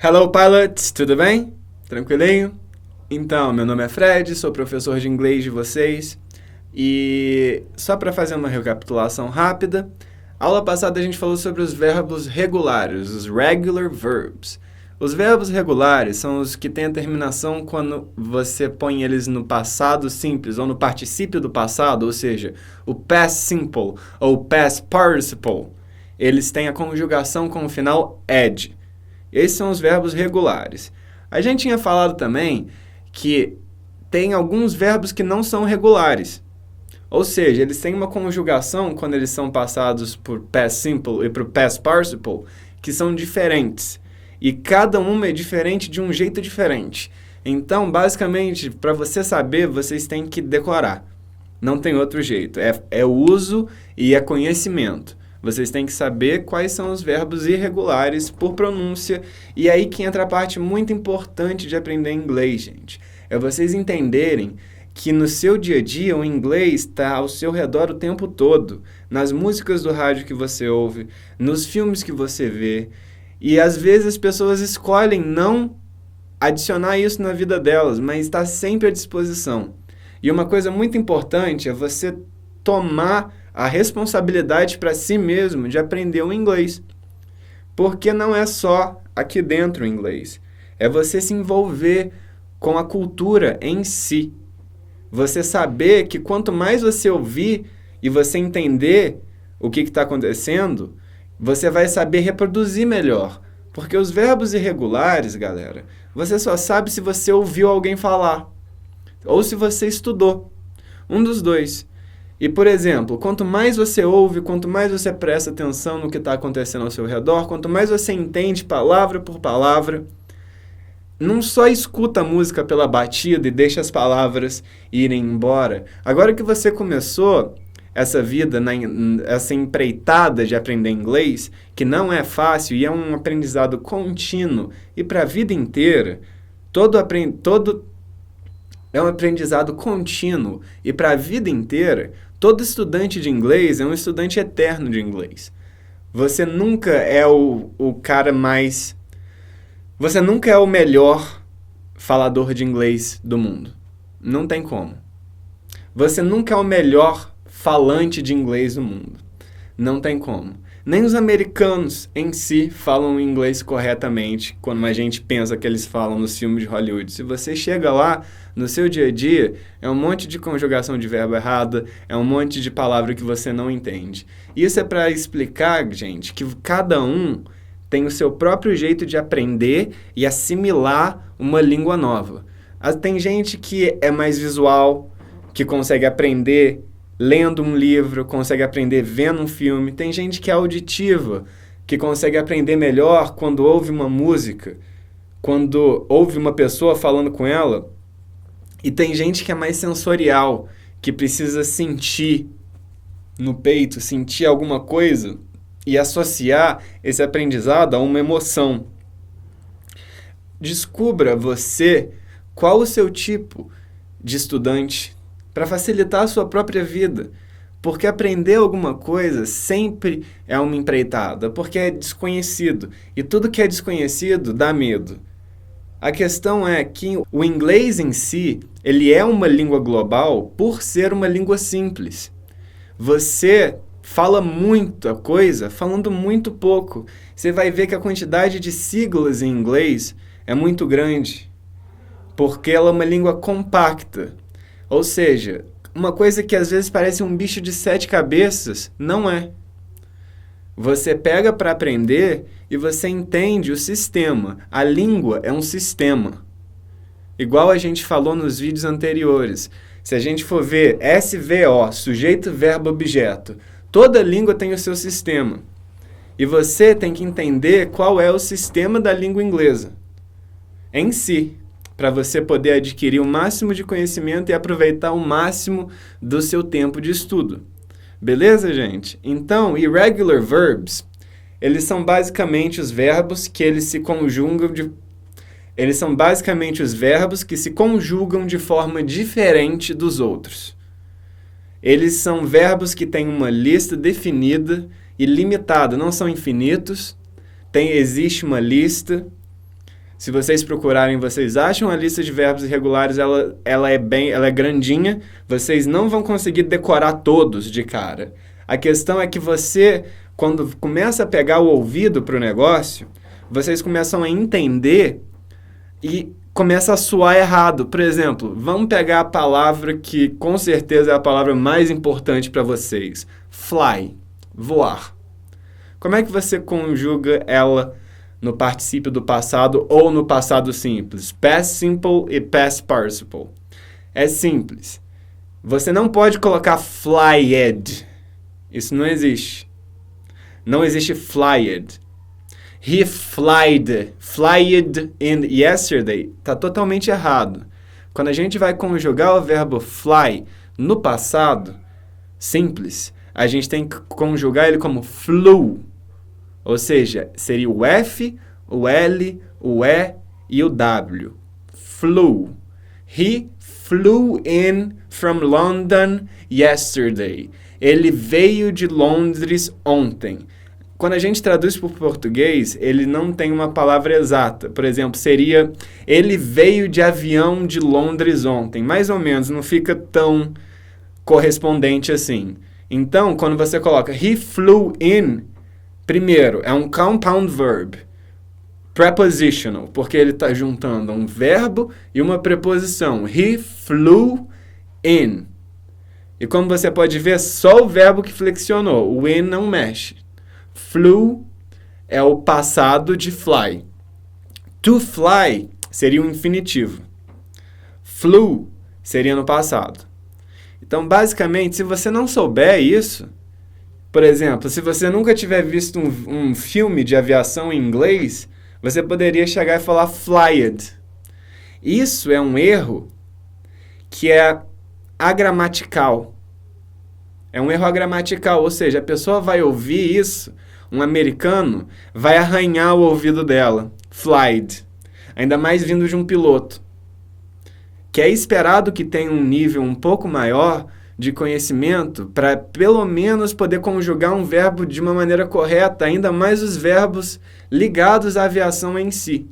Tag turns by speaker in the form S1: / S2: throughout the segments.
S1: Hello pilots, tudo bem? Tranquilinho? Então, meu nome é Fred, sou professor de inglês de vocês e só para fazer uma recapitulação rápida, aula passada a gente falou sobre os verbos regulares, os regular verbs. Os verbos regulares são os que têm a terminação quando você põe eles no passado simples ou no particípio do passado, ou seja, o past simple ou past participle. Eles têm a conjugação com o final ed. Esses são os verbos regulares. A gente tinha falado também que tem alguns verbos que não são regulares. Ou seja, eles têm uma conjugação quando eles são passados por past simple e por past participle que são diferentes. E cada uma é diferente de um jeito diferente. Então, basicamente, para você saber, vocês têm que decorar. Não tem outro jeito. É uso e é conhecimento. Vocês têm que saber quais são os verbos irregulares por pronúncia. E aí que entra a parte muito importante de aprender inglês, gente. É vocês entenderem que no seu dia a dia o inglês está ao seu redor o tempo todo. Nas músicas do rádio que você ouve, nos filmes que você vê. E às vezes as pessoas escolhem não adicionar isso na vida delas, mas está sempre à disposição. E uma coisa muito importante é você tomar a responsabilidade para si mesmo de aprender o inglês. Porque não é só aqui dentro o inglês. É você se envolver com a cultura em si. Você saber que quanto mais você ouvir e você entender o que está acontecendo, você vai saber reproduzir melhor. Porque os verbos irregulares, galera, você só sabe se você ouviu alguém falar. Ou se você estudou. Um dos dois. E, por exemplo, quanto mais você ouve, quanto mais você presta atenção no que está acontecendo ao seu redor, quanto mais você entende palavra por palavra, não só escuta a música pela batida e deixa as palavras irem embora. Agora que você começou essa vida, essa empreitada de aprender inglês, que não é fácil e é um aprendizado contínuo e para a vida inteira, é um aprendizado contínuo e para a vida inteira, todo estudante de inglês é um estudante eterno de inglês. Você nunca é o cara mais... Você nunca é o melhor falador de inglês do mundo. Não tem como. Você nunca é o melhor falante de inglês do mundo. Não tem como. Nem os americanos em si falam inglês corretamente quando a gente pensa que eles falam nos filmes de Hollywood. Se você chega lá, no seu dia a dia, é um monte de conjugação de verbo errada, é um monte de palavra que você não entende. Isso é para explicar, gente, que cada um tem o seu próprio jeito de aprender e assimilar uma língua nova. Tem gente que é mais visual, que consegue aprender lendo um livro, consegue aprender vendo um filme. Tem gente que é auditiva, que consegue aprender melhor quando ouve uma música, quando ouve uma pessoa falando com ela. E tem gente que é mais sensorial, que precisa sentir no peito, sentir alguma coisa e associar esse aprendizado a uma emoção. Descubra você qual o seu tipo de estudante para facilitar a sua própria vida. Porque aprender alguma coisa sempre é uma empreitada, porque é desconhecido. E tudo que é desconhecido dá medo. A questão é que o inglês em si, ele é uma língua global por ser uma língua simples. Você fala muita coisa falando muito pouco. Você vai ver que a quantidade de siglas em inglês é muito grande, porque ela é uma língua compacta. Ou seja, uma coisa que às vezes parece um bicho de 7 cabeças, não é. Você pega para aprender e você entende o sistema. A língua é um sistema. Igual a gente falou nos vídeos anteriores. Se a gente for ver SVO, sujeito, verbo, objeto, toda língua tem o seu sistema. E você tem que entender qual é o sistema da língua inglesa em si, para você poder adquirir o máximo de conhecimento e aproveitar o máximo do seu tempo de estudo. Beleza, gente? Então, irregular verbs, eles são basicamente os verbos que eles se conjugam eles são basicamente os verbos que se conjugam de forma diferente dos outros. Eles são verbos que têm uma lista definida e limitada, não são infinitos. Existe uma lista. Se vocês procurarem, vocês acham a lista de verbos irregulares, ela é grandinha, vocês não vão conseguir decorar todos de cara. A questão é que você, quando começa a pegar o ouvido para o negócio, vocês começam a entender e começa a soar errado. Por exemplo, vamos pegar a palavra que com certeza é a palavra mais importante para vocês. Fly, voar. Como é que você conjuga ela no particípio do passado ou no passado simples? Past simple e past participle. É simples. Você não pode colocar flyed. Isso não existe. Não existe flyed. He flied in yesterday. Está totalmente errado. Quando a gente vai conjugar o verbo fly no passado simples, a gente tem que conjugar ele como flew. Ou seja, seria o F, o L, o E e o W. Flew. He flew in from London yesterday. Ele veio de Londres ontem. Quando a gente traduz para o português, ele não tem uma palavra exata. Por exemplo, seria ele veio de avião de Londres ontem. Mais ou menos, não fica tão correspondente assim. Então, quando você coloca he flew in, primeiro, é um compound verb, prepositional, porque ele está juntando um verbo e uma preposição. He flew in. E como você pode ver, só o verbo que flexionou. O in não mexe. Flew é o passado de fly. To fly seria o infinitivo. Flew seria no passado. Então, basicamente, se você não souber isso, por exemplo, se você nunca tiver visto um filme de aviação em inglês, você poderia chegar e falar flyed. Isso é um erro que é agramatical. É um erro agramatical, ou seja, a pessoa vai ouvir isso, um americano vai arranhar o ouvido dela. Flied. Ainda mais vindo de um piloto. Que é esperado que tenha um nível um pouco maior de conhecimento para pelo menos poder conjugar um verbo de uma maneira correta, ainda mais os verbos ligados à aviação em si.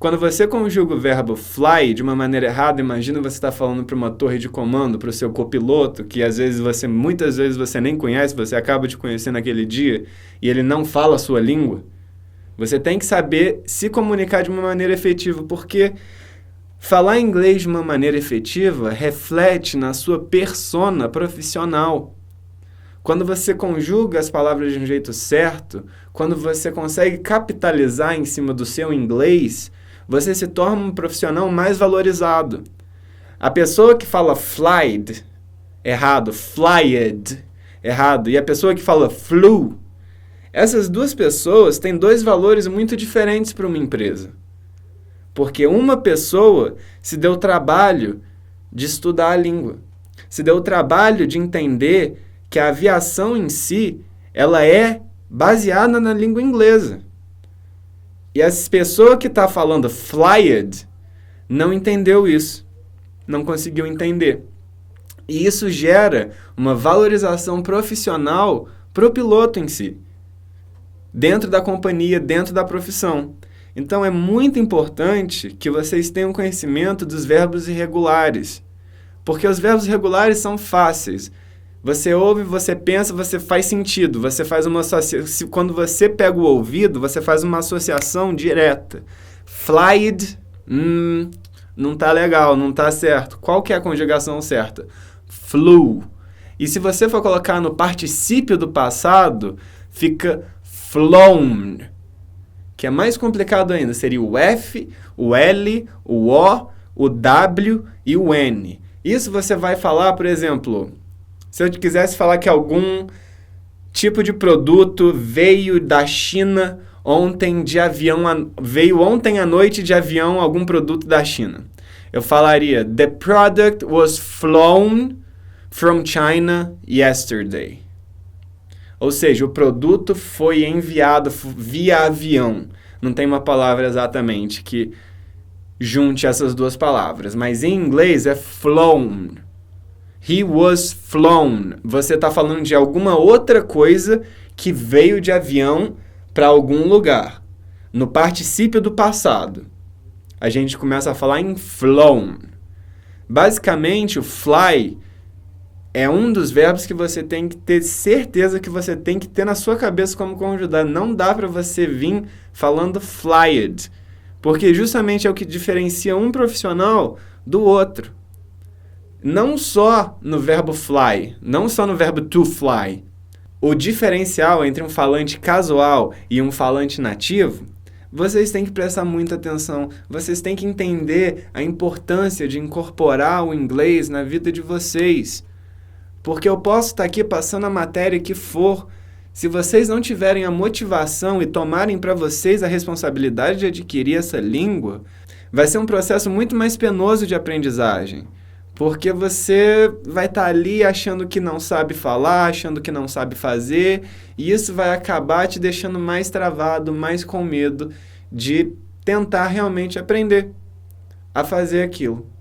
S1: Quando você conjuga o verbo fly de uma maneira errada, imagina você está falando para uma torre de comando, para o seu copiloto, que muitas vezes você nem conhece, você acaba de conhecer naquele dia, e ele não fala a sua língua. Você tem que saber se comunicar de uma maneira efetiva, porque falar inglês de uma maneira efetiva reflete na sua persona profissional. Quando você conjuga as palavras de um jeito certo, quando você consegue capitalizar em cima do seu inglês, você se torna um profissional mais valorizado. A pessoa que fala flied, errado, flyed, errado, e a pessoa que fala flew, essas duas pessoas têm dois valores muito diferentes para uma empresa. Porque uma pessoa se deu o trabalho de estudar a língua, se deu o trabalho de entender que a aviação em si, ela é baseada na língua inglesa. E essa pessoa que está falando flyed não entendeu isso, não conseguiu entender. E isso gera uma valorização profissional para o piloto em si, dentro da companhia, dentro da profissão. Então, é muito importante que vocês tenham conhecimento dos verbos irregulares, porque os verbos irregulares são fáceis. Você ouve, você pensa, você faz sentido. Você faz uma associação. Quando você pega o ouvido, você faz uma associação direta. Flyed, não tá legal, não tá certo. Qual que é a conjugação certa? Flew. E se você for colocar no particípio do passado, fica flown, que é mais complicado ainda. Seria o F, o L, o O, o W e o N. Isso você vai falar, por exemplo, se eu quisesse falar que algum tipo de produto veio da China ontem de avião, veio ontem à noite de avião algum produto da China. Eu falaria, the product was flown from China yesterday. Ou seja, o produto foi enviado via avião. Não tem uma palavra exatamente que junte essas duas palavras, mas em inglês é flown. He was flown. Você está falando de alguma outra coisa que veio de avião para algum lugar, no particípio do passado. a gente começa a falar em flown. Basicamente, o fly é um dos verbos que você tem que ter certeza que você tem que ter na sua cabeça como conjugado. Não dá para você vir falando flyed, porque justamente é o que diferencia um profissional do outro. Não só no verbo fly, não só no verbo to fly. O diferencial entre um falante casual e um falante nativo, vocês têm que prestar muita atenção. Vocês têm que entender a importância de incorporar o inglês na vida de vocês. Porque eu posso estar aqui passando a matéria que for. Se vocês não tiverem a motivação e tomarem para vocês a responsabilidade de adquirir essa língua, vai ser um processo muito mais penoso de aprendizagem. Porque você vai estar ali achando que não sabe falar, achando que não sabe fazer, e isso vai acabar te deixando mais travado, mais com medo de tentar realmente aprender a fazer aquilo.